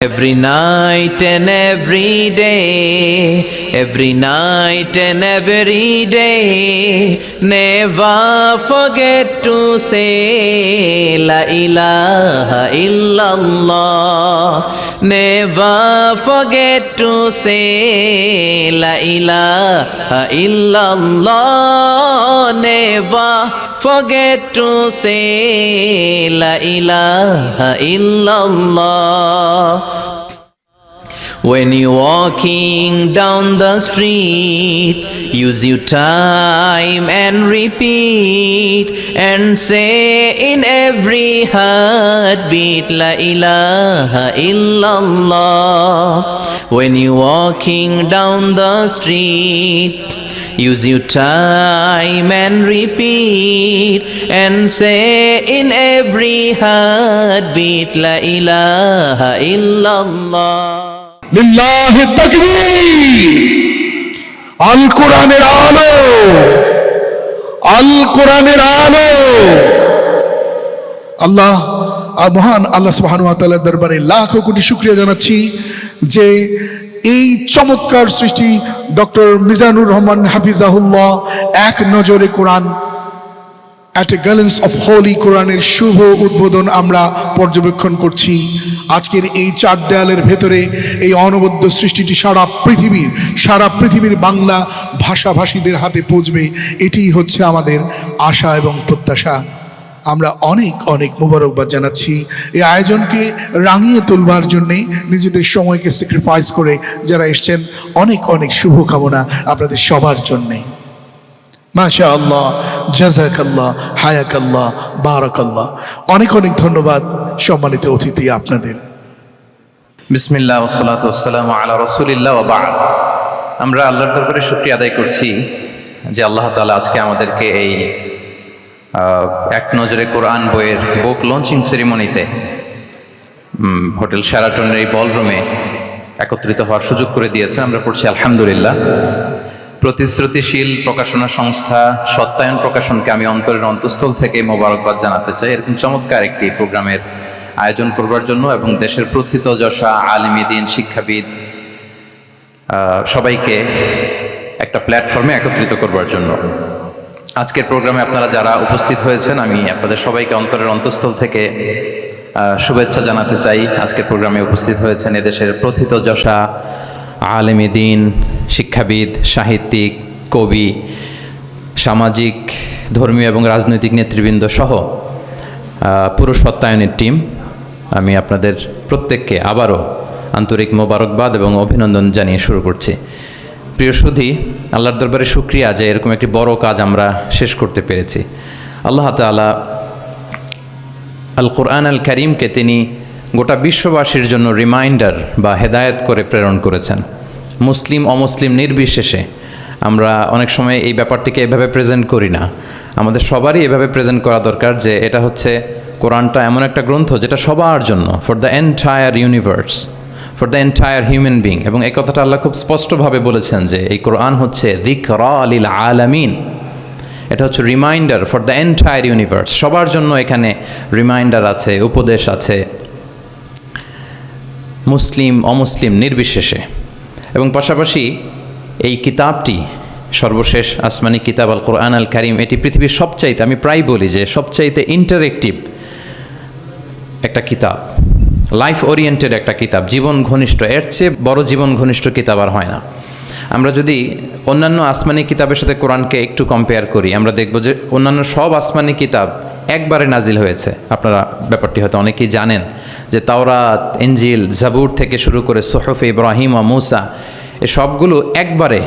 Every night and every day, every night and every day, never forget to say La ilaha illallah. Never forget to say La ilaha illallah. Never forget to say La ilaha illallah. When you're walking down the street, use your time and repeat and say in every heartbeat La ilaha illallah. When you're walking down the street, use your time and repeat and say in every heartbeat La ilaha illallah. লিল্লাহি তাকবীর। আল কোরআনের আলো, আল কোরআনের আলো। আল্লাহ মহান আল্লাহ সুবহানাহু ওয়া তাআলার দরবারে লাখো কোটি শুকরিয়া জানাচ্ছি যে এই চমৎকার সৃষ্টি ডক্টর মিজানুর রহমান হাফিজাহুল্লাহ এক নজরে কোরআন at a glance of holy কোরআনের শুভ উদ্বোধন আমরা পর্যবেক্ষণ করছি। আজকের এই চার দেয়ালের ভেতরে এই অনবদ্য সৃষ্টিটি সারা পৃথিবীর বাংলা ভাষাভাষীদের হাতে পৌঁছবে, এটিই হচ্ছে আমাদের আশা এবং প্রত্যাশা। আমরা অনেক অনেক মোবারকবাদ জানাচ্ছি এই আয়োজনকে রাঙিয়ে তুলবার জন্যে নিজেদের সময়কে স্যাক্রিফাইস করে যারা এসছেন। অনেক অনেক শুভকামনা আপনাদের সবার জন্যে। মাশা আল্লাহ, জাযাকাল্লাহ, হায়াকাল্লাহ, বারাকাল্লাহ। অনেক অনেক ধন্যবাদ সম্মানিত অতিথি আপনাদের। বিসমিল্লাহ ওয়াসসালাতু ওয়াসসালামু আলা রাসূলিল্লাহ ওয়া বা'দ। আমরা আল্লাহর দরবারে শুকরিয়া আদায় করছি যে আল্লাহ তাআলা আজকে আমাদেরকে এই এক নজরে কোরআন বইয়ের বুক লঞ্চিং সেরিমনিতে হোটেল শেরাটনের এই বলরুমে একত্রিত হওয়ার সুযোগ করে দিয়েছেন। আমরা পড়ছি আলহামদুলিল্লাহ। প্রতিশ্রুতিশীল প্রকাশনা সংস্থা সত্যায়ন প্রকাশনকে আমি অন্তরের অন্তঃস্থল থেকে মোবারকবাদ জানাতে চাই এরকম চমৎকার একটি প্রোগ্রামের আয়োজন করবার জন্য এবং দেশের প্রথিতযশা আলেমী দ্বীন, শিক্ষাবিদ সবাইকে একটা প্ল্যাটফর্মে একত্রিত করবার জন্য। আজকের প্রোগ্রামে আপনারা যারা উপস্থিত হয়েছেন আমি আপনাদের সবাইকে অন্তরের অন্তঃস্থল থেকে শুভেচ্ছা জানাতে চাই। আজকের প্রোগ্রামে উপস্থিত হয়েছেন এদেশের প্রথিতযশা আলেমী দ্বীন, শিক্ষাবিদ, সাহিত্যিক, কবি, সামাজিক, ধর্মীয় এবং রাজনৈতিক নেতৃবৃন্দ সহ পুরো সত্যায়নের টিম। আমি আপনাদের প্রত্যেককে আবারও আন্তরিক মোবারকবাদ এবং অভিনন্দন জানিয়ে শুরু করছি। প্রিয় সুধী, আল্লাহর দরবারে শুকরিয়া যে এরকম একটি বড় কাজ আমরা শেষ করতে পেরেছি। আল্লাহ তাআলা আল কোরআন আল কারীমকে তিনি গোটা বিশ্ববাসীর জন্য রিমাইন্ডার বা হেদায়েত করে প্রেরণ করেছেন। মুসলিম অমুসলিম নির্বিশেষে আমরা অনেক সময় এই ব্যাপারটিকে এভাবে প্রেজেন্ট করি না। আমাদের সবারই এভাবে প্রেজেন্ট করা দরকার যে এটা হচ্ছে কোরআনটা এমন একটা গ্রন্থ যেটা সবার জন্য, for the entire universe, for the entire human being. এবং এই কথাটা আল্লাহ খুব স্পষ্টভাবে বলেছেন যে এই কোরআন হচ্ছে যিকরা লিল আলামিন। এটা হচ্ছে reminder for the entire universe. সবার জন্য এখানে রিমাইন্ডার আছে, উপদেশ আছে, মুসলিম অমুসলিম নির্বিশেষে। এবং পাশাপাশি এই কিতাবটি সর্বশেষ আসমানি কিতাব আল কোরআন আল কারীম, এটি পৃথিবীর সবচাইতে, আমি প্রায় বলি যে সবচাইতে ইন্টারেক্টিভ একটা কিতাব, লাইফ ওরিয়েন্টেড একটা কিতাব, জীবন ঘনিষ্ঠ। এর চেয়ে বড় জীবন ঘনিষ্ঠ কিতাব আর হয় না। আমরা যদি অন্যান্য আসমানি কিতাবের সাথে কোরআনকে একটু কম্পেয়ার করি, আমরা দেখব যে অন্যান্য সব আসমানি কিতাব একবারে নাজিল হয়েছে। আপনারা ব্যাপারটি হয়তো অনেকেই জানেন যে তাওরাত, ইনজিল, জাবুর থেকে শুরু করে সুহুফ ইব্রাহিম ও মূসা, এ সবগুলো একবারে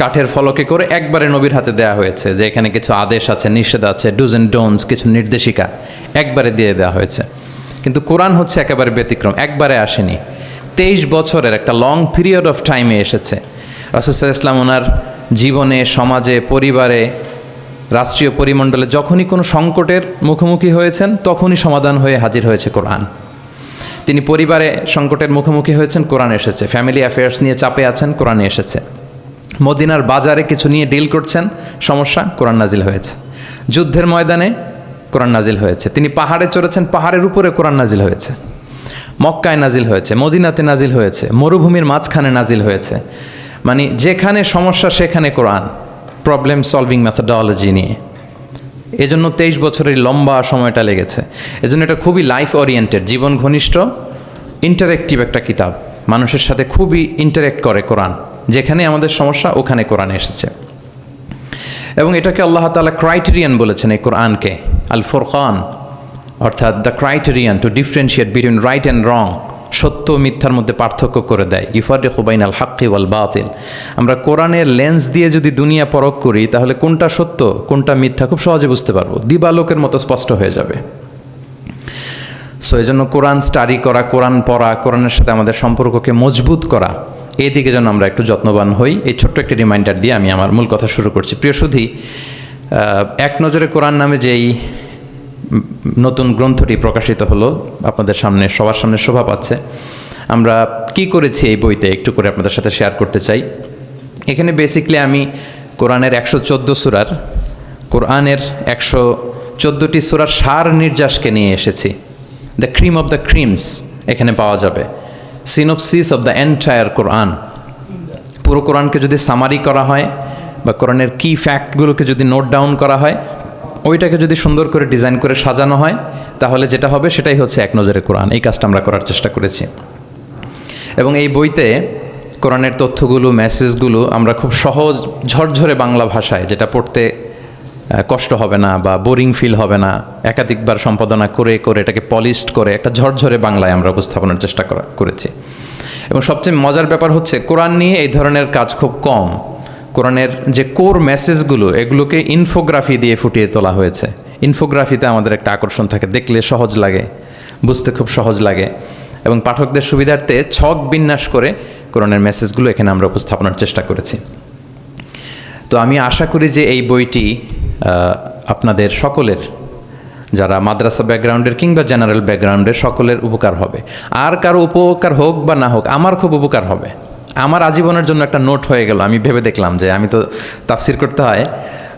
কাঠের ফলকে করে একবারে নবীর হাতে দেওয়া হয়েছে, যে এখানে কিছু আদেশ আছে, নিষেধ আছে, ডুজ অ্যান্ড ডোন্টস, কিছু নির্দেশিকা একবারে দিয়ে দেওয়া হয়েছে। কিন্তু কোরআন হচ্ছে একেবারে ব্যতিক্রম, একবারে আসেনি, 23 বছরের একটা লং পিরিয়ড অফ টাইমে এসেছে। রাসূল সাল্লাল্লাহু আলাইহি ওয়াসাল্লাম ওনার জীবনে, সমাজে, পরিবারে, রাষ্ট্রীয় পরিমণ্ডলে যখনই কোনো সংকটের মুখোমুখি হয়েছেন তখনই সমাধান হয়ে হাজির হয়েছে কোরআন। তিনি পরিবারে সংকটের মুখোমুখি হয়েছেন, কোরআন এসেছে। ফ্যামিলি অ্যাফেয়ার্স নিয়ে চাপে আছেন, কোরআনে এসেছে। মদিনার বাজারে কিছু নিয়ে ডিল করছেন, সমস্যা, কোরআন নাজিল হয়েছে। যুদ্ধের ময়দানে কোরআন নাজিল হয়েছে। তিনি পাহাড়ে চড়েছেন, পাহাড়ের উপরে কোরআন নাজিল হয়েছে। মক্কায় নাজিল হয়েছে, মদিনাতে নাজিল হয়েছে, মরুভূমির মাঝখানে নাজিল হয়েছে, মানে যেখানে সমস্যা সেখানে কোরআন, প্রবলেম সলভিং মেথডোলজি নিয়ে। এজন্য 23 বছরের লম্বা সময়টা লেগেছে। এজন্য এটা খুবই লাইফ ওরিয়েন্টেড, জীবন ঘনিষ্ঠ, ইন্টারেক্টিভ একটা কিতাব। মানুষের সাথে খুবই ইন্টারেক্ট করে কোরআন, যেখানে আমাদের সমস্যা ওখানে কোরআন এসেছে। এবং এটাকে আল্লাহ তাআলা ক্রাইটেরিয়ান বলেছেন এই কোরআনকে, আল ফুরকান, অর্থাৎ the criterion two differentiate between right and রং, সত্য মিথ্যার মধ্যে পার্থক্য করে দেয়। ইউফারিকু বাইনাল হাক্কি ওয়াল বাতিল। আমরা কোরআনের লেন্স দিয়ে যদি দুনিয়া পরখ করি, তাহলে কোনটা সত্য কোনটা মিথ্যা খুব সহজে বুঝতে পারবো, দিবালোকের মতো স্পষ্ট হয়ে যাবে। সো এই জন্য কোরআন স্টাডি করা, কোরআন পড়া, কোরআনের সাথে আমাদের সম্পর্ককে মজবুত করা, এই দিকে যেন আমরা একটু যত্নবান হই। এই ছোট্ট একটি রিমাইন্ডার দিয়ে আমি আমার মূল কথা শুরু করছি। প্রিয় সুধী, এক নজরে কোরআন নামে যেই নতুন গ্রন্থটি প্রকাশিত হলো, আপনাদের সামনে সবার সামনে শোভা পাচ্ছে। আমরা কি করেছি এই বইতে একটু করে আপনাদের সাথে শেয়ার করতে চাই। এখানে বেসিকলি আমি কোরআনের 114 সূরার, কোরআনের 114টি সূরার সার নির্যাসকে নিয়ে এসেছি। The cream of the creams এখানে পাওয়া যাবে, সিনোপসিস অফ দ্য এন্টায়ার কোরআন। পুরো কোরআনকে যদি সামারি করা হয় বা কোরআনের কি ফ্যাক্টগুলোকে যদি নোট ডাউন করা হয়, ওইটাকে যদি সুন্দর করে ডিজাইন করে সাজানো হয়, তাহলে যেটা হবে সেটাই হচ্ছে এক নজরে কোরআন। এই কাজটা আমরা করার চেষ্টা করেছি। এবং এই বইতে কোরআনের তথ্যগুলো, মেসেজগুলো আমরা খুব সহজ ঝরঝরে বাংলা ভাষায়, যেটা পড়তে কষ্ট হবে না বা বোরিং ফিল হবে না, একাধিকবার সম্পাদনা করে করে এটাকে পলিশড করে একটা ঝরঝরে বাংলায় আমরা উপস্থাপনের চেষ্টা করেছি। এবং সবচেয়ে মজার ব্যাপার হচ্ছে, কোরআন নিয়ে এই ধরনের কাজ খুব কম। কোরআনের যে কোর মেসেজগুলো, এগুলোকে ইনফোগ্রাফি দিয়ে ফুটিয়ে তোলা হয়েছে। ইনফোগ্রাফিতে আমাদের একটা আকর্ষণ থাকে, দেখলে সহজ লাগে, বুঝতে খুব সহজ লাগে, এবং পাঠকদের সুবিধার্থে ছক বিন্যাস করে কোরআনের মেসেজগুলো এখানে আমরা উপস্থাপনের চেষ্টা করেছি। তো আমি আশা করি যে এই বইটি আপনাদের সকলের, যারা মাদ্রাসা ব্যাকগ্রাউন্ডের কিংবা জেনারেল ব্যাকগ্রাউন্ডের, সকলের উপকার হবে। আর কারো উপকার হোক বা না হোক, আমার খুব উপকার হবে। আমার আজীবনের জন্য একটা নোট হয়ে গেল। আমি ভেবে দেখলাম যে আমি তো তাফসির করতে হয়,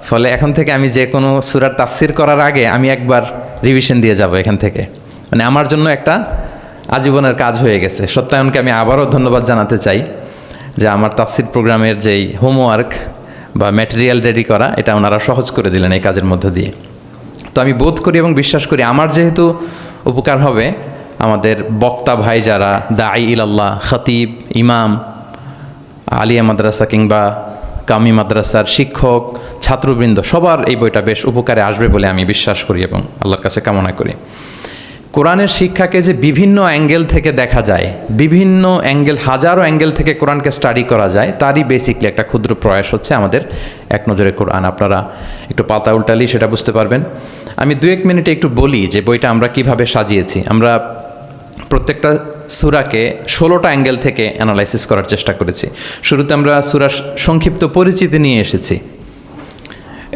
ফলে এখন থেকে আমি যে কোনো সূরার তাফসির করার আগে আমি একবার রিভিশন দিয়ে যাব এখান থেকে। মানে আমার জন্য একটা আজীবনের কাজ হয়ে গেছে। সত্যায়নকে আমি আবারও ধন্যবাদ জানাতে চাই যে আমার তাফসির প্রোগ্রামের যেই হোমওয়ার্ক বা ম্যাটেরিয়াল রেডি করা, এটা ওনারা সহজ করে দিলেন এই কাজের মধ্য দিয়ে। তো আমি বোধ করি এবং বিশ্বাস করি আমার যেহেতু উপকার হবে, আমাদের বক্তা ভাই যারা, দাঈ ইলাল্লাহ, খতিব, ইমাম, আলিয়া মাদ্রাসা কিংবা কামি মাদ্রাসার শিক্ষক, ছাত্রবৃন্দ, সবার এই বইটা বেশ উপকারে আসবে বলে আমি বিশ্বাস করি এবং আল্লাহর কাছে কামনা করি। কোরআনের শিক্ষাকে যে বিভিন্ন অ্যাঙ্গেল থেকে দেখা যায়, বিভিন্ন অ্যাঙ্গেল, হাজারো অ্যাঙ্গেল থেকে কোরআনকে স্টাডি করা যায়, তারই বেসিকলি একটা ক্ষুদ্র প্রয়াস হচ্ছে আমাদের এক নজরে কোরআন। আপনারা একটু পাতা উল্টালেই সেটা বুঝতে পারবেন। আমি 2-1 মিনিটে একটু বলি যে বইটা আমরা কিভাবে সাজিয়েছি। আমরা প্রত্যেকটা সূরাকে 16টা অ্যাঙ্গেল থেকে অ্যানালাইসিস করার চেষ্টা করেছি। শুরুতে আমরা সূরার সংক্ষিপ্ত পরিচিতি নিয়ে এসেছি।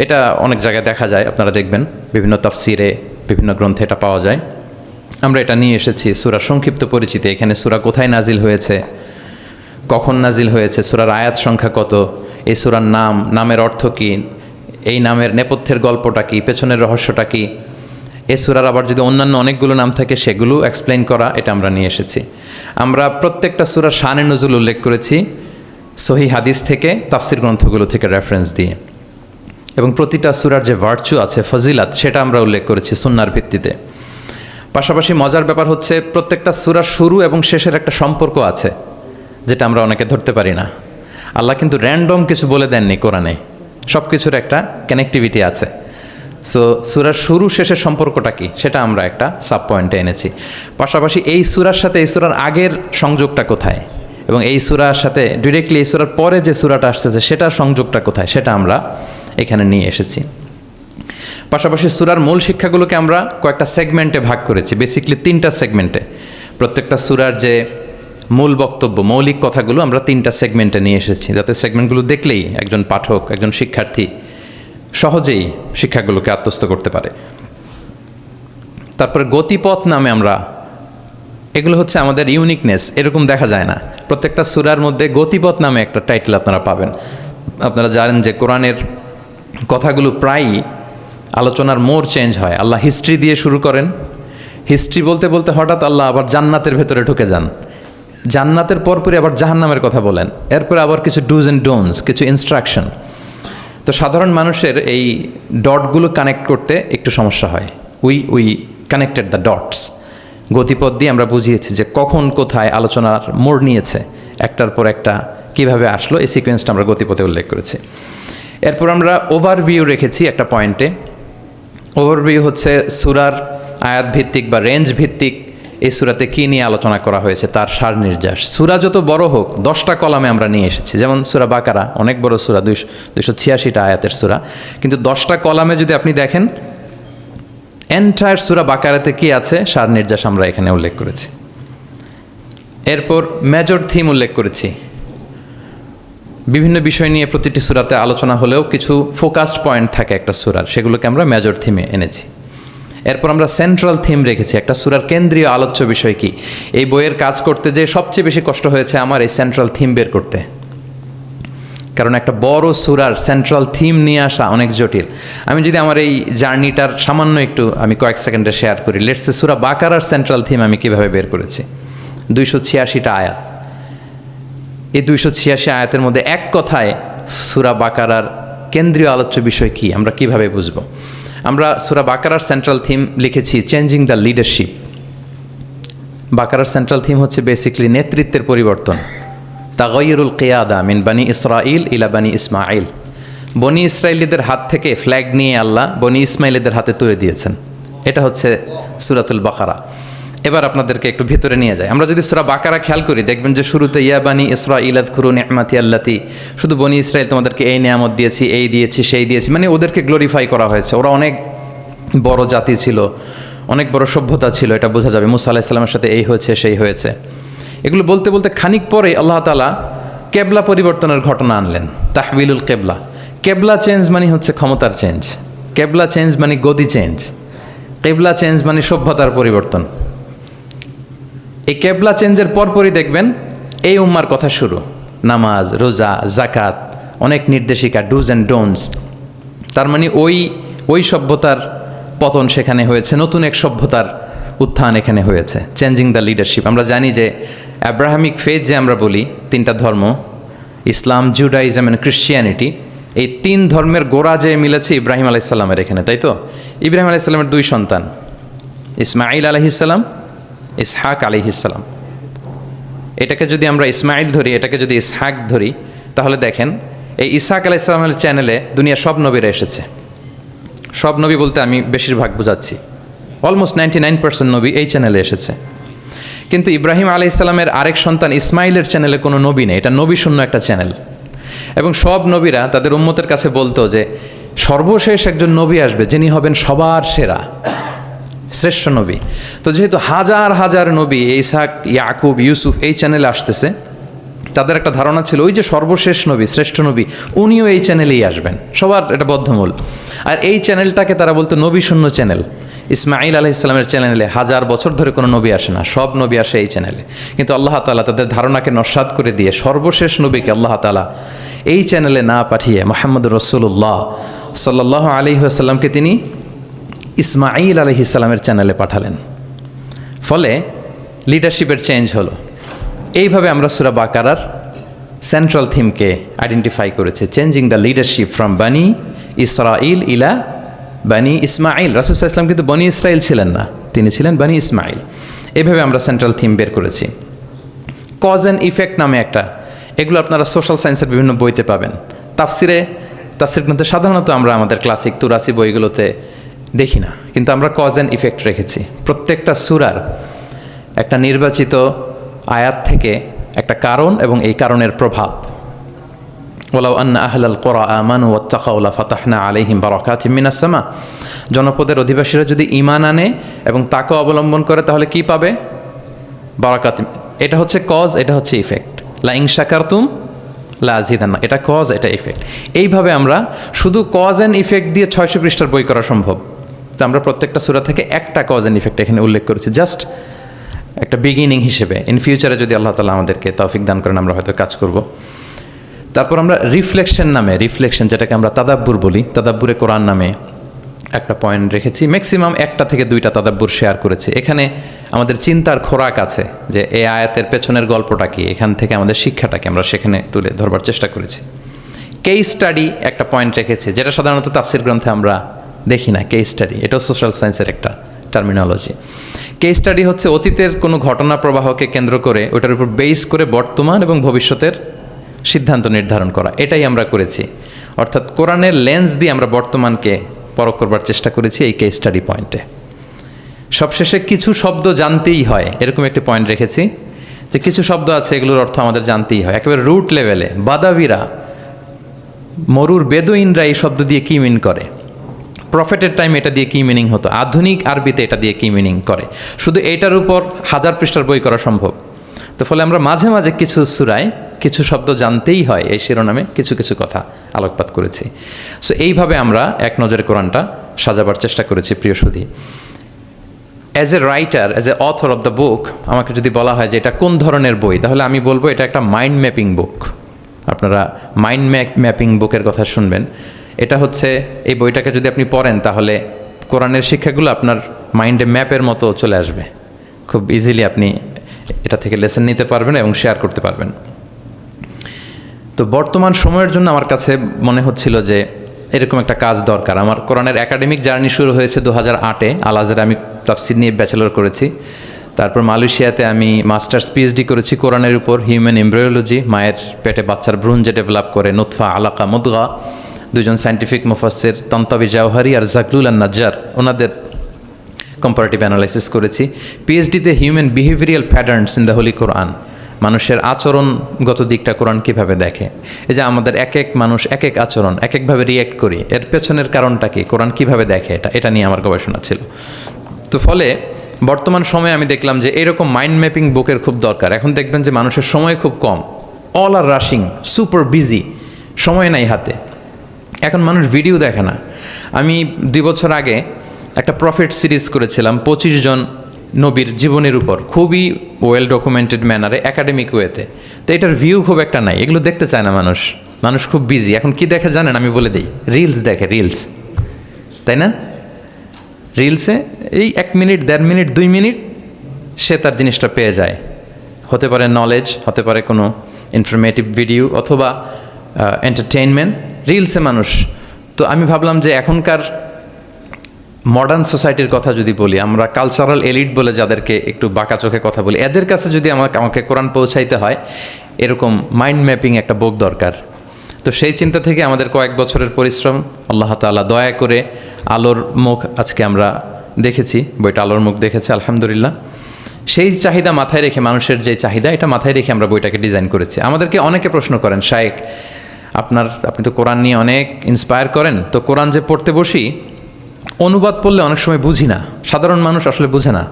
এটা অনেক জায়গায় দেখা যায়, আপনারা দেখবেন বিভিন্ন তাফসিরে, বিভিন্ন গ্রন্থে এটা পাওয়া যায়। আমরা এটা নিয়ে এসেছি সূরার সংক্ষিপ্ত পরিচিতি। এখানে সূরা কোথায় নাজিল হয়েছে, কখন নাজিল হয়েছে, সূরার আয়াত সংখ্যা কত, এই সূরার নাম, নামের অর্থ কী, এই নামের নেপথ্যের গল্পটা কী, পেছনের রহস্যটা কী। এই সূরার আবার যদি অন্যান্য অনেকগুলো নাম থাকে সেগুলো এক্সপ্লেইন করা, এটা আমরা নিয়ে এসেছি। আমরা প্রত্যেকটা সূরার শানে নুজুল উল্লেখ করেছি সহিহ হাদিস থেকে, তাফসির গ্রন্থগুলো থেকে রেফারেন্স দিয়ে। এবং প্রতিটা সূরার যে ভার্চু আছে, ফজিলাত, সেটা আমরা উল্লেখ করেছি সুন্নাহর ভিত্তিতে। পাশাপাশি মজার ব্যাপার হচ্ছে, প্রত্যেকটা সূরার শুরু এবং শেষের একটা সম্পর্ক আছে, যেটা আমরা অনেকে ধরতে পারি না। আল্লাহ কিন্তু র্যান্ডম কিছু বলে দেননি কোরআনে, সব কিছুর একটা কানেক্টিভিটি আছে। সো সূরার শুরু শেষের সম্পর্কটা কি, সেটা আমরা একটা সাব পয়েন্টে এনেছি। পাশাপাশি এই সূরার সাথে এই সূরার আগের সংযোগটা কোথায়, এবং এই সূরার সাথে ডিরেক্টলি এই সূরার পরে যে সূরাটা আসতেছে সেটার সংযোগটা কোথায়, সেটা আমরা এখানে নিয়ে এসেছি। পাশাপাশি সূরার মূল শিক্ষাগুলোকে আমরা কয়েকটা সেগমেন্টে ভাগ করেছি, বেসিকলি 3টা সেগমেন্টে। প্রত্যেকটা সূরার যে মূল বক্তব্য, মৌলিক কথাগুলো আমরা 3টা সেগমেন্টে নিয়ে এসেছি, যাতে সেগমেন্টগুলো দেখলেই একজন পাঠক, একজন শিক্ষার্থী সহজেই শিক্ষাগুলোকে আত্মস্থ করতে পারে। তারপরে গতিপথ নামে আমরা, এগুলো হচ্ছে আমাদের ইউনিকনেস, এরকম দেখা যায় না। প্রত্যেকটা সূরার মধ্যে গতিপথ নামে একটা টাইটেল আপনারা পাবেন। আপনারা জানেন যে কোরআনের কথাগুলো প্রায়ই আলোচনার মোড় চেঞ্জ হয়। আল্লাহ হিস্ট্রি দিয়ে শুরু করেন, হিস্ট্রি বলতে বলতে হঠাৎ আল্লাহ আবার জান্নাতের ভেতরে ঢুকে যান, জান্নাতের পরপরই আবার জাহান্নামের কথা বলেন, এরপরে আবার কিছু ডুজ অ্যান্ড ডোন্টস, কিছু ইনস্ট্রাকশন। তো সাধারণ মানুষের এই ডটগুলো কানেক্ট করতে একটু সমস্যা হয়। উই কানেক্টেড দ্য ডটস, গতিপথ দিয়ে আমরা বুঝিয়েছি যে কখন কোথায় আলোচনার মোড় নিয়েছে, একটার পর একটা কিভাবে আসলো, এই সিকোয়েন্সটা আমরা গতিপথে উল্লেখ করেছি। এরপর আমরা ওভারভিউ রেখেছি একটা পয়েন্টে। ওভারভিউ হচ্ছে সূরার আয়াত ভিত্তিক বা রেঞ্জ ভিত্তিক এই সূরাতে কী নিয়ে আলোচনা করা হয়েছে তার সার নির্যাস। সূরা যত বড় হোক 10টা কলামে আমরা নিয়ে এসেছি, যেমন সূরা বাকারা অনেক বড় সূরা, 286টা আয়াতের সূরা, কিন্তু 10টা কলামে যদি আপনি দেখেন এন্টায়ার সূরা বাকারাতে কী আছে সার নির্যাস আমরা এখানে উল্লেখ করেছি। এরপর মেজর থিম উল্লেখ করেছি। বিভিন্ন বিষয় নিয়ে প্রতিটি সূরাতে আলোচনা হলেও কিছু ফোকাসড পয়েন্ট থাকে একটা সূরার, সেগুলোকে আমরা মেজর থিমে এনেছি। এরপর আমরা সেন্ট্রাল থিম রেখেছি, একটা সূরার কেন্দ্রীয় আলোচ্য বিষয় কি। এই বইয়ের কাজ করতে যে সবচেয়ে বেশি কষ্ট হয়েছে আমার এই সেন্ট্রাল থিম বের করতে, কারণ একটা বড় সূরার সেন্ট্রাল থিম নিয়ে আসা অনেক জটিল। আমি যদি আমার এই জার্নিটার সামান্য একটু আমি কয়েক সেকেন্ডে শেয়ার করি। লেটসে সূরা বাকারার সেন্ট্রাল থিম আমি কিভাবে বের করেছি। 286টা আয়াত, এই 286 আয়াতের মধ্যে এক কথায় সূরা বাকারার কেন্দ্রীয় আলোচ্য বিষয় কি আমরা কিভাবে বুঝবো। আমরা সূরা বাকারার সেন্ট্রাল থিম লিখেছি চেঞ্জিং দ্য লিডারশিপ। বাকারার সেন্ট্রাল থিম হচ্ছে বেসিকলি নেতৃত্বের পরিবর্তন। তাগায়ুরুল কিয়াদা মিন বানি ইসরাইল ইলা বানি ইসমাইল। বনি ইসরায়েলিদের হাত থেকে ফ্ল্যাগ নিয়ে আল্লাহ বনি ইসমাইলিদের হাতে তুলে দিয়েছেন। এটা হচ্ছে সূরাতুল বাকারা। এবার আপনাদেরকে একটু ভিতরে নিয়ে যায়। আমরা যদি সূরা বাকারা খেয়াল করি দেখবেন যে শুরুতে ইয়া বানি ইসরাইল আযকুরু নি'মাতি আল্লাতি, শুধু বনি ইসরাইল তোমাদেরকে এই নিয়ামত দিয়েছি, এই দিয়েছি, সেই দিয়েছি, মানে ওদেরকে গ্লোরিফাই করা হয়েছে। ওরা অনেক বড় জাতি ছিল, অনেক বড় সভ্যতা ছিল, এটা বোঝা যাবে। মুসা আলাইহিস সালামের সাথে এই হয়েছে সেই হয়েছে। এগুলো বলতে বলতে খানিক পরে আল্লাহ তাআলা কেবলা পরিবর্তনের ঘটনা আনলেন, তাহবিলুল কেবলা। কেবলা চেঞ্জ মানে হচ্ছে ক্ষমতার চেঞ্জ, কেবলা চেঞ্জ মানে গদি চেঞ্জ, কেবলা চেঞ্জ মানে সভ্যতার পরিবর্তন। এই কেবলা চেঞ্জের পরপরই দেখবেন এই উম্মার কথা শুরু, নামাজ, রোজা, জাকাত, অনেক নির্দেশিকা, ডুজ অ্যান্ড ডোন্টস। তার মানে ওই সভ্যতার পতন সেখানে হয়েছে, নতুন এক সভ্যতার উত্থান এখানে হয়েছে। Changing the leadership. আমরা জানি যে অ্যাব্রাহামিক ফেথ যে আমরা বলি, 3টা ধর্ম, ইসলাম, জুডাইজম অ্যান্ড ক্রিশ্চিয়ানিটি, এই 3 ধর্মের গোড়া যে মিলেছে ইব্রাহিম আলাইহিস সালামের এখানে, তাই তো? ইব্রাহিম আলাইহিস সালামের 2 সন্তান, ইসমাইল আলাইহিস সালাম, ইসহাক আলাইহিস সালাম। এটাকে যদি আমরা ইসমাইল ধরি, এটাকে যদি ইসহাক ধরি, তাহলে দেখেন এই ইসহাক আলাইহিস সালামের চ্যানেলে দুনিয়া সব নবীরা এসেছে। সব নবী বলতে আমি বেশিরভাগ বোঝাচ্ছি, অলমোস্ট 99% নবী এই চ্যানেলে এসেছে। কিন্তু ইব্রাহিম আলাইহিস সালামের আরেক সন্তান ইসমাইলের চ্যানেলে কোনো নবী নেই, এটা নবী শূন্য একটা চ্যানেল। এবং সব নবীরা তাদের উম্মতের কাছে বলতো যে সর্বশেষ একজন নবী আসবে যিনি হবেন সবার সেরা, শ্রেষ্ঠ নবী। তো যেহেতু হাজার হাজার নবী ইসহাক, ইয়াকুব, ইউসুফ এই চ্যানেলে আসতেছে, তাদের একটা ধারণা ছিল ওই যে সর্বশেষ নবী, শ্রেষ্ঠ নবী, উনিও এই চ্যানেলেই আসবেন, সবার এটা বদ্ধমূল। আর এই চ্যানেলটাকে তারা বলতো নবী শূন্য চ্যানেল। ইসমাইল আলাইহিস সালামের চ্যানেলে 1000 বছর ধরে কোনো নবী আসে না, সব নবী আসে এই চ্যানেলে। কিন্তু আল্লাহ তাআলা তাদের ধারণাকে নস্যাৎ করে দিয়ে সর্বশেষ নবীকে আল্লাহ তাআলা এই চ্যানেলে না পাঠিয়ে মুহাম্মদুর রাসূলুল্লাহ সাল্লাল্লাহু আলাইহি ওয়াসাল্লামকে তিনি ইসমাইল আলাইহিস সালামের চ্যানেলে পাঠালেন। ফলে লিডারশিপের চেঞ্জ হলো। এইভাবে আমরা সূরা বাকারার সেন্ট্রাল থিমকে আইডেন্টিফাই করেছে, চেঞ্জিং দ্য লিডারশিপ ফ্রম বানি ইসরাইল ইলা বানি ইসমাইল। রাসূল সাল্লাল্লাহু আলাইহি ওয়াসাল্লাম কিন্তু বনি ইসরাইল ছিলেন না, তিনি ছিলেন বানি ইসমাইল। এভাবে আমরা সেন্ট্রাল থিম বের করেছি। কজ অ্যান্ড ইফেক্ট নামে একটা, এগুলো আপনারা সোশ্যাল সায়েন্সের বিভিন্ন বইতে পাবেন। তাফসির গ্রন্থে সাধারণত আমরা আমাদের ক্লাসিক 83 বইগুলোতে দেখি না, কিন্তু আমরা কজ অ্যান্ড ইফেক্ট রেখেছি। প্রত্যেকটা সূরার একটা নির্বাচিত আয়াত থেকে একটা কারণ এবং এই কারণের প্রভাব। ওয়ালাউ আন্না আহলাল কুরা আমানু ওয়াত্তাকাউ লাফাতাহনা আলাইহিম বারাকাতিম মিনাস সামা। জনপদের অধিবাসীরা যদি ঈমান আনে এবং তাকওয়া অবলম্বন করে তাহলে কি পাবে? বারাকাত। এটা হচ্ছে কজ, এটা হচ্ছে ইফেক্ট। লা ইন শাকারতুম লা আযীদান্না, এটা কজ, এটা ইফেক্ট। এইভাবে আমরা শুধু কজ অ্যান্ড ইফেক্ট দিয়ে 600 পৃষ্ঠার বই করা সম্ভব। তো আমরা প্রত্যেকটা সূরা থেকে একটা কজ অ্যান্ড ইফেক্ট এখানে উল্লেখ করেছি, জাস্ট একটা বিগিনিং হিসেবে। ইন ফিউচারে যদি আল্লাহ তাআলা আমাদেরকে তৌফিক দান করেন আমরা হয়তো কাজ করব। তারপর আমরা রিফ্লেকশন নামে, রিফ্লেকশন যেটাকে আমরা তাদাব্বুর বলি, তাদাব্বুরে কোরআন নামে একটা পয়েন্ট রেখেছি, ম্যাক্সিমাম একটা থেকে দুইটা তাদাব্বুর শেয়ার করেছি। এখানে আমাদের চিন্তার খোরাক আছে যে এই আয়াতের পেছনের গল্পটা কি, এখান থেকে আমাদের শিক্ষাটা কি, আমরা সেখানে তুলে ধরবার চেষ্টা করেছি। কেস স্টাডি একটা পয়েন্ট রেখেছি, যেটা সাধারণত তাফসির গ্রন্থে আমরা দেখি না। কেস স্টাডি এটাও সোশ্যাল সায়েন্সের একটা টার্মিনোলজি। কেস স্টাডি হচ্ছে অতীতের কোনো ঘটনা প্রবাহকে কেন্দ্র করে ওটার উপর বেস করে বর্তমান এবং ভবিষ্যতের সিদ্ধান্ত নির্ধারণ করা, এটাই আমরা করেছি। অর্থাৎ কোরআনের লেন্স দিয়ে আমরা বর্তমানকে পরখ করবার চেষ্টা করেছি এই কেস স্টাডি পয়েন্টে। সবশেষে কিছু শব্দ জানতেই হয়, এরকম একটি পয়েন্ট রেখেছি যে কিছু শব্দ আছে এগুলোর অর্থ আমাদের জানতেই হয়। একেবারে রুট লেভেলে বাদাবিরা, মরুর বেদুইনরা এই শব্দ দিয়ে কী মিন করে, প্রফেটের টাইম এটা দিয়ে কী মিনিং হতো, আধুনিক আরবিতে এটা দিয়ে কী মিনিং করে, শুধু এইটার উপর 1000 পৃষ্ঠার বই করা সম্ভব। তো ফলে আমরা মাঝে মাঝে কিছু সূরায় কিছু শব্দ জানতেই হয় এই শিরোনামে কিছু কিছু কথা আলোকপাত করেছি। সো এইভাবে আমরা এক নজরে কোরআনটা সাজাবার চেষ্টা করেছি। প্রিয় সুধী, as a writer, as a author of the book, আমাকে যদি বলা হয় যে এটা কোন ধরনের বই, তাহলে আমি বলবো এটা একটা মাইন্ড ম্যাপিং বুক। আপনারা মাইন্ড ম্যাপিং বুকের কথা শুনবেন। এটা হচ্ছে, এই বইটাকে যদি আপনি পড়েন তাহলে কোরআনের শিক্ষাগুলো আপনার মাইন্ডে ম্যাপের মতো চলে আসবে। খুব ইজিলি আপনি এটা থেকে লেসন নিতে পারবেন এবং শেয়ার করতে পারবেন। তো বর্তমান সময়ের জন্য আমার কাছে মনে হচ্ছিল যে এরকম একটা কাজ দরকার। আমার কোরআনের একাডেমিক জার্নি শুরু হয়েছে 2008-এ। আল আজহারে আমি তাফসির নিয়ে ব্যাচেলর করেছি। তারপর মালয়েশিয়াতে আমি মাস্টার্স পিএইচডি করেছি কোরআনের উপর, হিউম্যান এমব্রায়োলজি, মায়ের পেটে বাচ্চার ভ্রূণ যে ডেভেলপ করে, নুতফা, আলাকা, মুদগা। দুজন সায়েন্টিফিক মুফাসসির তন্তাবি জাওহারি আর জাকলুল আন নাজ্জার, ওনাদের কম্পারেটিভ অ্যানালাইসিস করেছি। পিএইচডিতে human behavioural patterns in the holy Quran, মানুষের আচরণগত দিকটা কোরআন কীভাবে দেখে, এই যে আমাদের এক এক মানুষ এক এক আচরণ এক একভাবে রিয়্যাক্ট করি, এর পেছনের কারণটা কি, কোরআন কীভাবে দেখে, এটা নিয়ে আমার গবেষণা ছিল। তো ফলে বর্তমান সময়ে আমি দেখলাম যে এরকম মাইন্ড ম্যাপিং বুকের খুব দরকার। এখন দেখবেন যে মানুষের সময় খুব কম, all are rushing, super busy, সময় নাই হাতে। এখন মানুষ ভিডিও দেখে না। আমি 2 বছর আগে একটা প্রফিট সিরিজ করেছিলাম 25 জন নবীর জীবনের উপর, খুবই ওয়েল ডকুমেন্টেড ম্যানারে, একাডেমিক ওয়েতে। তো এটার ভিউ খুব একটা নাই, এগুলো দেখতে চায় না মানুষ। মানুষ খুব বিজি। এখন কি দেখে জানেন? আমি বলে দিই, রিলস দেখে, রিলস, তাই না? রিলসে এই 1 মিনিট, 1.5 মিনিট, 2 মিনিট সে তার জিনিসটা পেয়ে যায়। হতে পারে নলেজ, হতে পারে কোনো ইনফরমেটিভ ভিডিও, অথবা এন্টারটেইনমেন্ট, রিলসে মানুষ। তো আমি ভাবলাম যে এখনকার মডার্ন সোসাইটির কথা যদি বলি, আমরা কালচারাল এলিট বলে যাদেরকে একটু বাঁকা চোখে কথা বলি, এদের কাছে যদি আমাকে কোরআন পৌঁছাইতে হয়, এরকম মাইন্ড ম্যাপিং একটা বুক দরকার। তো সেই চিন্তা থেকে আমাদের কয়েক বছরের পরিশ্রম, আল্লাহ তাআলা দয়া করে আলোর মুখ আজকে আমরা দেখেছি, বইটা আলোর মুখ দেখেছে আলহামদুলিল্লাহ। সেই চাহিদা মাথায় রেখে, মানুষের যে চাহিদা, এটা মাথায় রেখে আমরা বইটাকে ডিজাইন করেছি। আমাদেরকে অনেকে প্রশ্ন করেন, শায়েখ আপনি তো কোরআন নিয়ে অনেক ইন্সপায়ার করেন, তো কোরআন যে পড়তে বসি, অনুবাদ পড়লে অনেক সময় বুঝি না, সাধারণ মানুষ আসলে বুঝে না,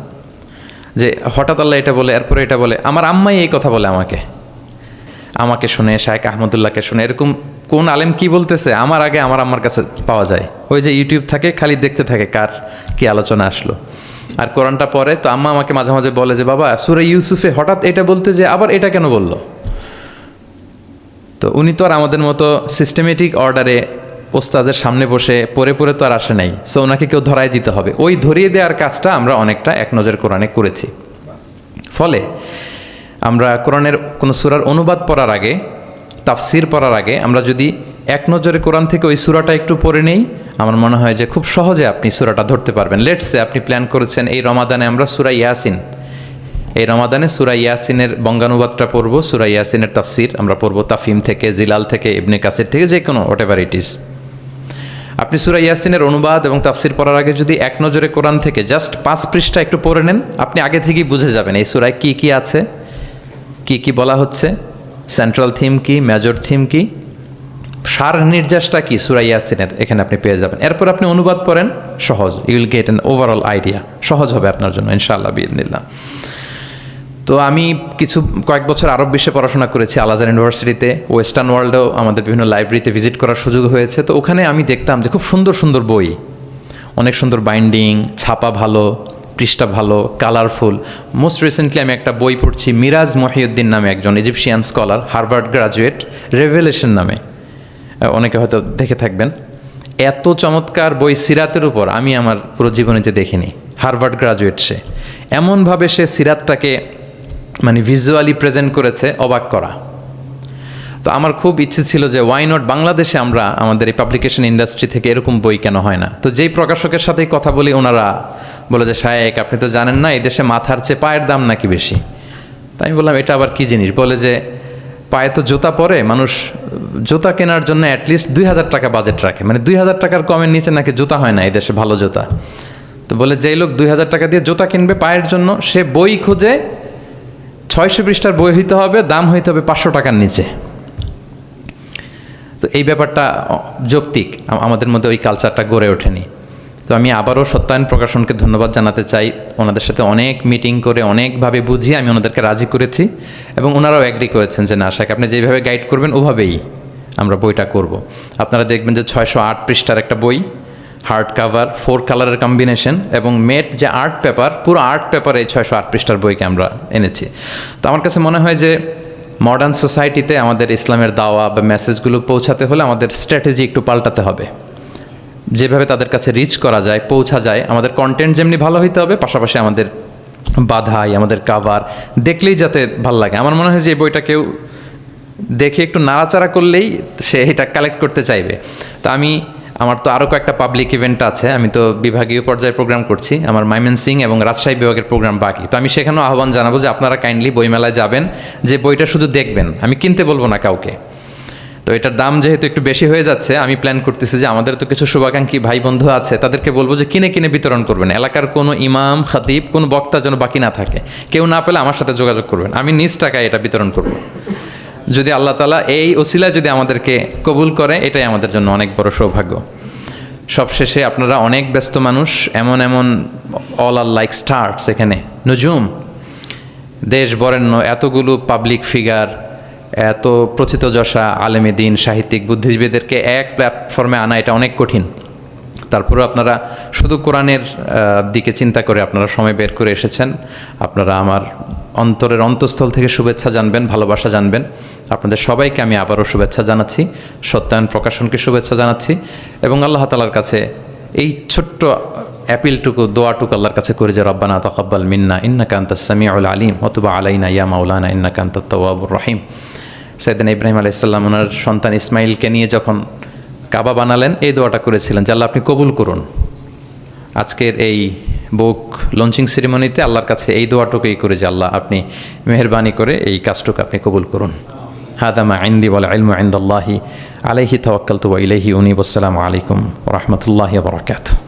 যে হঠাৎ আল্লাহ এটা বলে, এরপরে এটা বলে। আমার আম্মাই এই কথা বলে আমাকে শুনে, শায়েখ আহমদুল্লাহকে শুনে, এরকম কোন আলেম কি বলতেছে আমার আগে আমার আম্মার কাছে পাওয়া যায়। ওই যে ইউটিউব থাকে, খালি দেখতে থাকে কার কি আলোচনা আসলো। আর কোরআনটা পড়ে, তো আম্মা আমাকে মাঝে মাঝে বলে যে বাবা, সূরা ইউসুফে হঠাৎ এটা বলতে যে আবার এটা কেন বললো। তো উনি তো আর আমাদের মতো সিস্টেমেটিক অর্ডারে ওস্তাদের সামনে বসে পড়ে পড়ে তো আর আসে নাই। সো ওনাকে কেউ ধরাই দিতে হবে। ওই ধরিয়ে দেওয়ার কাজটা আমরা অনেকটা এক নজর কোরআনে করেছি। ফলে আমরা কোরআনের কোনো সূরার অনুবাদ পড়ার আগে, তাফসির পড়ার আগে, আমরা যদি এক নজরে কোরআন থেকে ওই সূরাটা একটু পড়ে নেই, আমার মনে হয় যে খুব সহজে আপনি সূরাটা ধরতে পারবেন। লেটসে আপনি প্ল্যান করেছেন এই রমাদানে আমরা সূরা ইয়াসিন, এই রমাদানে সূরা ইয়াসিনের বঙ্গানুবাদটা পড়বো, সূরা ইয়াসিনের তাফসির আমরা পড়বো তাফহিম থেকে, জিলাল থেকে, ইবনে কাসির থেকে, যে কোনো হোয়াটএভার ইট ইজ। আপনি সূরা ইয়াসিনের অনুবাদ এবং তাফসির পড়ার আগে যদি এক নজরে কোরআন থেকে জাস্ট 5 পৃষ্ঠা একটু পড়ে নেন, আপনি আগে থেকেই বুঝে যাবেন এই সূরায় কি কি আছে, কি কি বলা হচ্ছে, সেন্ট্রাল থিম কি, মেজর থিম কি, সার নির্যাসটা কি সূরা ইয়াসিনের, এখানে আপনি পেয়ে যাবেন। এরপর আপনি অনুবাদ পড়েন, সহজ, you will get an overall idea, সহজ হবে আপনার জন্য ইনশাআল্লাহ বিইذنিল্লাহ। তো আমি কয়েক বছর আরব বিশ্বে পড়াশোনা করেছি, আল আজহার ইউনিভার্সিটিতে, ওয়েস্টার্ন ওয়ার্ল্ডেও আমাদের বিভিন্ন লাইব্রেরিতে ভিজিট করার সুযোগ হয়েছে। তো ওখানে আমি দেখতাম যে খুব সুন্দর সুন্দর বই, অনেক সুন্দর বাইন্ডিং, ছাপা ভালো, পৃষ্ঠা ভালো, কালারফুল। মোস্ট রিসেন্টলি আমি একটা বই পড়ছি, মিরাজ মহিউদ্দিন নামে একজন Egyptian scholar, Harvard graduate, revelation নামে, অনেকে হয়তো দেখে থাকবেন। এত চমৎকার বই সিরাতের উপর আমি আমার পুরো জীবনীতে দেখিনি। হার্ভার্ড গ্রাজুয়েট সে, এমনভাবে সে সিরাতটাকে মানে ভিজুয়ালি প্রেজেন্ট করেছে, অবাক করা। তো আমার খুব ইচ্ছে ছিল যে ওয়াই নট বাংলাদেশে আমরা আমাদের এই পাবলিকেশন ইন্ডাস্ট্রি থেকে এরকম বই কেন হয় না। তো যেই প্রকাশকের সাথেই কথা বলি ওনারা বলে যে শায়েক আপনি তো জানেন না, এই দেশে মাথার চেয়ে পায়ের দাম নাকি বেশি। তাই আমি বললাম এটা আবার কী জিনিস? বলে যে পায়ে তো জুতা পরে, মানুষ জুতা কেনার জন্য অ্যাটলিস্ট 2000 টাকা বাজেট রাখে, মানে 2000 টাকার কমের নিচে নাকি জুতা হয় না এই দেশে ভালো জুতা। তো বলে যেই লোক 2000 টাকা দিয়ে জুতা কিনবে পায়ের জন্য, সে বই খুঁজে 600 পৃষ্ঠার বই হইতে হবে, দাম হইতে হবে 500 টাকার নিচে। তো এই ব্যাপারটা যৌক্তিক, আমাদের মধ্যে ওই কালচারটা গড়ে ওঠেনি। তো আমি আবারও সত্যায়ন প্রকাশনকে ধন্যবাদ জানাতে চাই। ওনাদের সাথে অনেক মিটিং করে অনেকভাবে বুঝিয়ে আমি ওনাদেরকে রাজি করেছি এবং ওনারাও অ্যাগ্রি করেছেন যে না শাক আপনি যেভাবে গাইড করবেন ওভাবেই আমরা বইটা করব। আপনারা দেখবেন যে 608 পৃষ্ঠার একটা বই, হার্ড কাভার, 4 কালারের কম্বিনেশন এবং মেট যে আর্ট পেপার, পুরো আর্ট পেপারে এই 608 পৃষ্ঠার বইকে আমরা এনেছি। তো আমার কাছে মনে হয় যে মডার্ন সোসাইটিতে আমাদের ইসলামের দাওয়া বা মেসেজগুলো পৌঁছাতে হলে আমাদের স্ট্র্যাটেজি একটু পাল্টাতে হবে। যেভাবে তাদের কাছে রিচ করা যায়, পৌঁছা যায়, আমাদের কন্টেন্ট যেমনি ভালো হইতে হবে, পাশাপাশি আমাদের বাধাই, আমাদের কাভার দেখলেই যাতে ভালো লাগে। আমার মনে হয় যে এই বইটা কেউ দেখে একটু নাড়াচাড়া করলেই সে এটা কালেক্ট করতে চাইবে। তো আমার তো আরও কয়েকটা পাবলিক ইভেন্ট আছে, আমি তো বিভাগীয় পর্যায়ে প্রোগ্রাম করছি, আমার ময়মনসিংহ এবং রাজশাহী বিভাগের প্রোগ্রাম বাকি। তো আমি সেখানেও আহ্বান জানাবো যে আপনারা কাইন্ডলি বইমেলায় যাবেন, যে বইটা শুধু দেখবেন, আমি কিনতে বলবো না কাউকে। তো এটার দাম যেহেতু একটু বেশি হয়ে যাচ্ছে, আমি প্ল্যান করতেছি যে আমাদের তো কিছু শুভাকাঙ্ক্ষী ভাই বন্ধু আছে, তাদেরকে বলবো যে কিনে কিনে বিতরণ করবেন। এলাকার কোনো ইমাম, খাতিব, কোনো বক্তা যেন বাকি না থাকে। কেউ না পেলে আমার সাথে যোগাযোগ করবেন, আমি নিজ টাকায় এটা বিতরণ করব। যদি আল্লাহ তাআলা এই ওসিলায় যদি আমাদেরকে কবুল করে, এটাই আমাদের জন্য অনেক বড় সৌভাগ্য। সবশেষে আপনারা অনেক ব্যস্ত মানুষ, এমন অল আর লাইক স্টার্স, এখানে নজুম, দেশ বরেণ্য এতগুলো পাবলিক ফিগার, এত প্রথিতযশা আলেমে দ্বীন, সাহিত্যিক, বুদ্ধিজীবীদেরকে এক প্ল্যাটফর্মে আনা এটা অনেক কঠিন। তারপরে আপনারা শুধু কোরআনের দিকে চিন্তা করে আপনারা সময় বের করে এসেছেন। আপনারা আমার অন্তরের অন্তঃস্থল থেকে শুভেচ্ছা জানবেন, ভালোবাসা জানবেন। আপনাদের সবাইকে আমি আবারও শুভেচ্ছা জানাচ্ছি, সত্যায়ন প্রকাশনকে শুভেচ্ছা জানাচ্ছি এবং আল্লাহ তাআলার কাছে এই ছোট্ট অ্যাপিলটুকু, দোয়াটুকু আল্লাহর কাছে করে যে রব্বানা তাকাব্বাল মিন্না ইন্নাকা আনতাস সামিউল আলিম ওয়া তুব আলাইনা ইয়া মাওলানা ইন্নাকা আনতাত তাওয়াবুর রহিম। সাইয়েদনা ইব্রাহিম আলাইহিস সালাম ওনার সন্তান ইসমাইলকে নিয়ে যখন কাবা বানালেন, এই দোয়াটা করেছিলেন যে আল্লাহ আপনি কবুল করুন। আজকের এই বুক লঞ্চিং সেরিমনিতে আল্লাহর কাছে এই দোয়াটুকুই করে যে আল্লাহ আপনি মেহেরবানি করে এই কাজটুকু আপনি কবুল করুন। হাদা মা ইনদি ওয়াল ইলমু ইনদাল্লাহি আলাইহি তাওয়াক্কালতু ওয়া ইলাইহি উনীব। আসসালামু আলাইকুম ওয়া রাহমাতুল্লাহি ওয়া বারাকাতুহু।